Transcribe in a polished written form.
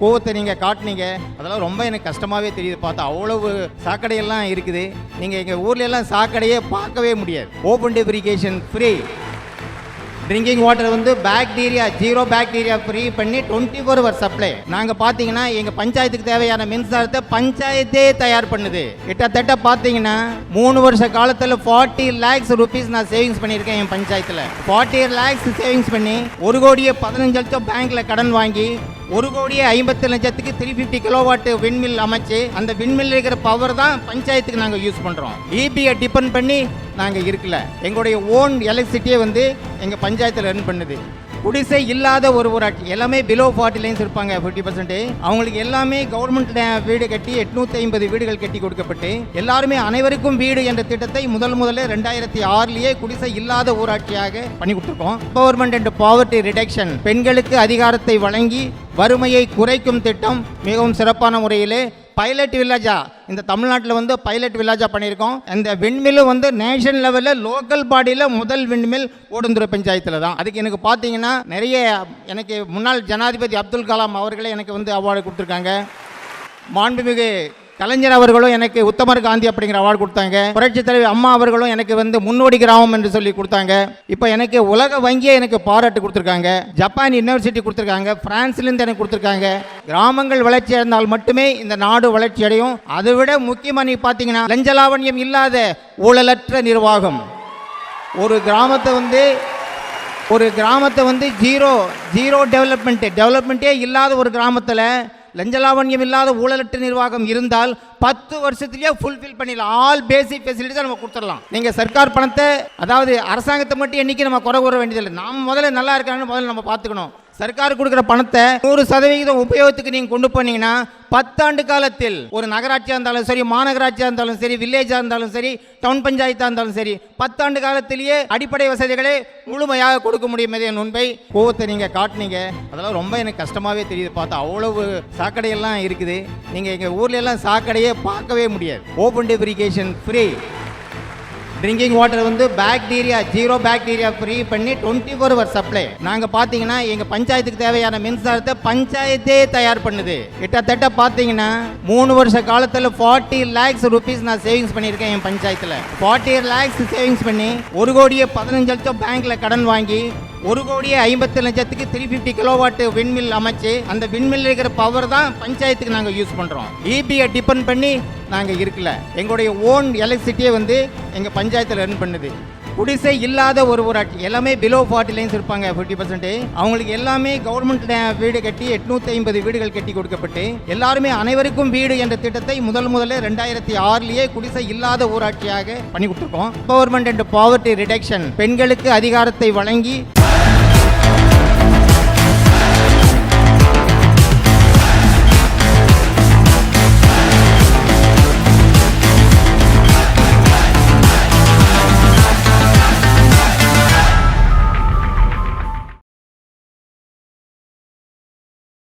கோவத்தை நீங்கள் காட்டினீங்க, அதெல்லாம் ரொம்ப எனக்கு கஷ்டமாகவே தெரியுது. பார்த்தா அவ்வளவு சாக்கடையெல்லாம் இருக்குது. நீங்கள் எங்கள் ஊர்ல எல்லாம் சாக்கடையே பார்க்கவே முடியாது. ஓப்பன் டெஃபிரிகேஷன் ஃப்ரீ, ட்ரிங்கிங் வாட்டர் வந்து பாக்டீரியா ஜீரோ பாக்டீரியா ஃப்ரீ பண்ணி 24 hour சப்ளை. நாங்கள் பார்த்தீங்கன்னா எங்கள் பஞ்சாயத்துக்கு தேவையான மின்சாரத்தை பஞ்சாயத்தே தயார் பண்ணுது. கிட்டத்தட்ட பார்த்தீங்கன்னா 3 வருஷ காலத்தில் 40 lakhs rupees நான் சேவிங்ஸ் பண்ணியிருக்கேன். என் பஞ்சாயத்தில் 40 lakhs சேவிங்ஸ் பண்ணி 1,15,00,000 பேங்க்ல கடன் வாங்கி 1,50,00,000க்கு 350 கிலோவாட் விண்மில் அமைச்சு அந்த விண்மில் இருக்கிற பவர் தான் பஞ்சாயத்துக்கு நாங்கள் யூஸ் பண்ணுறோம். இபியை டிபெண்ட் பண்ணி நாங்கள் இருக்கல. எங்களுடைய ஓன் எலக்ட்ரிசிட்டியை வந்து எங்கள் பஞ்சாயத்தில் ரன் பண்ணுது. குடிசை இல்லாத ஒரு ஊராட்சி எல்லாமே பிலோ 40 லைன்ஸ் இருப்பாங்க. 50% அவங்களுக்கு எல்லாமே கவர்மெண்ட் வீடு கட்டி 850 வீடுகள் கட்டி கொடுக்கப்பட்டு எல்லாருமே அனைவருக்கும் வீடு என்ற திட்டத்தை முதல்ல 2006 குடிசை இல்லாத ஊராட்சியாக பண்ணி கொடுத்துருக்கோம். கவர்மெண்ட் அண்ட் பாவர்ட்டி ரிடக்ஷன், பெண்களுக்கு அதிகாரத்தை வழங்கி வறுமையை குறைக்கும் திட்டம் மிகவும் சிறப்பான முறையிலே பைலட் வில்லேஜா இந்த தமிழ்நாட்டில் வந்து பைலட் வில்லேஜா பண்ணியிருக்கோம். அந்த விண்மில் வந்து நேஷனல் லெவலில் லோக்கல் பாடியில் முதல் விண்மில் ஓடுந்துறை பஞ்சாயத்தில் தான். அதுக்கு எனக்கு பார்த்தீங்கன்னா நிறைய எனக்கு முன்னாள் ஜனாதிபதி அப்துல் கலாம் அவர்களே எனக்கு வந்து அவார்டு கொடுத்துருக்காங்க. மாண்புமிகு கலைஞர் அவர்களும் எனக்கு உத்தமர் காந்தி அப்படிங்கிற அவார்டு கொடுத்தாங்க. புரட்சி தலைவி அம்மா அவர்களும் எனக்கு வந்து முன்னோடி கிராமம் என்று சொல்லி கொடுத்தாங்க. இப்போ எனக்கு உலக வங்கியை எனக்கு பாராட்டு கொடுத்துருக்காங்க. ஜப்பான் யூனிவர்சிட்டி கொடுத்துருக்காங்க. பிரான்ஸ்லேருந்து எனக்கு கொடுத்துருக்காங்க. கிராமங்கள் வளர்ச்சி அடைந்தால் மட்டுமே இந்த நாடு வளர்ச்சி அடையும். அதை விட முக்கியமாக நீங்கள் பார்த்தீங்கன்னா லஞ்சலாவண்யம் இல்லாத ஊழலற்ற நிர்வாகம். ஒரு கிராமத்தை வந்து ஜீரோ டெவலப்மெண்ட்டே இல்லாத ஒரு கிராமத்தில் லஞ்சலாவண்யம் இல்லாத ஊழலற்ற நிர்வாகம் இருந்தால் 10 வருஷத்துலேயே ஃபுல்ஃபில் பண்ணிடலாம். ஆல் பேசிக் ஃபெசிலிட்டிஸை நம்ம கொடுத்துடலாம். நீங்கள் சர்க்கார் பணத்தை, அதாவது அரசாங்கத்தை மட்டும் என்றைக்கு நம்ம குறை கூற வேண்டியதில்லை. நாம் முதல்ல நல்லா இருக்கான்னு முதல்ல நம்ம பார்த்துக்கணும். சர்க்கார் கொடுக்குற பணத்தை 100% உபயோகத்துக்கு நீங்கள் கொண்டு போனீங்கன்னா 10 ஆண்டு காலத்தில் ஒரு நகராட்சியாக இருந்தாலும் சரி, மாநகராட்சியாக இருந்தாலும் சரி, வில்லேஜாக இருந்தாலும் சரி, டவுன் பஞ்சாயத்தாக இருந்தாலும் சரி, 10 ஆண்டு காலத்திலேயே அடிப்படை வசதிகளை முழுமையாக கொடுக்க முடியும். என் உண்மை. கோவத்தை நீங்கள் காட்டினீங்க, அதெல்லாம் ரொம்ப எனக்கு கஷ்டமாகவே தெரியுது. பார்த்தா அவ்வளவு சாக்கடையெல்லாம் இருக்குது. நீங்கள் எங்கள் ஊர்ல எல்லாம் சாக்கடையே பார்க்கவே முடியாது. ஓப்பன் டெஃபிரிகேஷன் ஃப்ரீ, ட்ரிங்கிங் வாட்டர் வந்து பாக்டீரியா ஜீரோ பாக்டீரியா ஃப்ரீ பண்ணி 24 hour சப்ளை. நாங்கள் பார்த்தீங்கன்னா எங்கள் பஞ்சாயத்துக்கு தேவையான மின்சாரத்தை பஞ்சாயத்தே தயார் பண்ணுது. கிட்டத்தட்ட பார்த்தீங்கன்னா 3 வருஷ காலத்தில் 40 lakhs rupees நான் சேவிங்ஸ் பண்ணியிருக்கேன். என் பஞ்சாயத்தில் 40 lakhs சேவிங்ஸ் பண்ணி 1,15,00,000 பேங்க்ல கடன் வாங்கி 1,50,00,000க்கு 350 கிலோவாட் விண்மில் அமைச்சு அந்த விண்மில் இருக்கிற பவர் தான் பஞ்சாயத்துக்கு நாங்கள் யூஸ் பண்ணுறோம். இபியை டிபெண்ட் பண்ணி நாங்கள் இருக்கல. எங்களுடைய ஓன் எலக்ட்ரிசிட்டியை வந்து எங்கள் பஞ்சாயத்தில் ரன் பண்ணுது. குடிசை இல்லாத ஒரு ஊராட்சி எல்லாமே பிலோ 40 லைன்ஸ் இருப்பாங்க. 50% அவங்களுக்கு எல்லாமே கவர்மெண்ட் வீடு கட்டி 850 வீடுகள் கட்டி கொடுக்கப்பட்டு எல்லாருமே அனைவருக்கும் வீடு என்ற திட்டத்தை முதல்ல 2006 குடிசை இல்லாத ஊராட்சியாக பண்ணி கொடுத்துருக்கோம். கவர்மெண்ட் அண்ட் பாவர்ட்டி ரிடக்ஷன், பெண்களுக்கு அதிகாரத்தை வழங்கி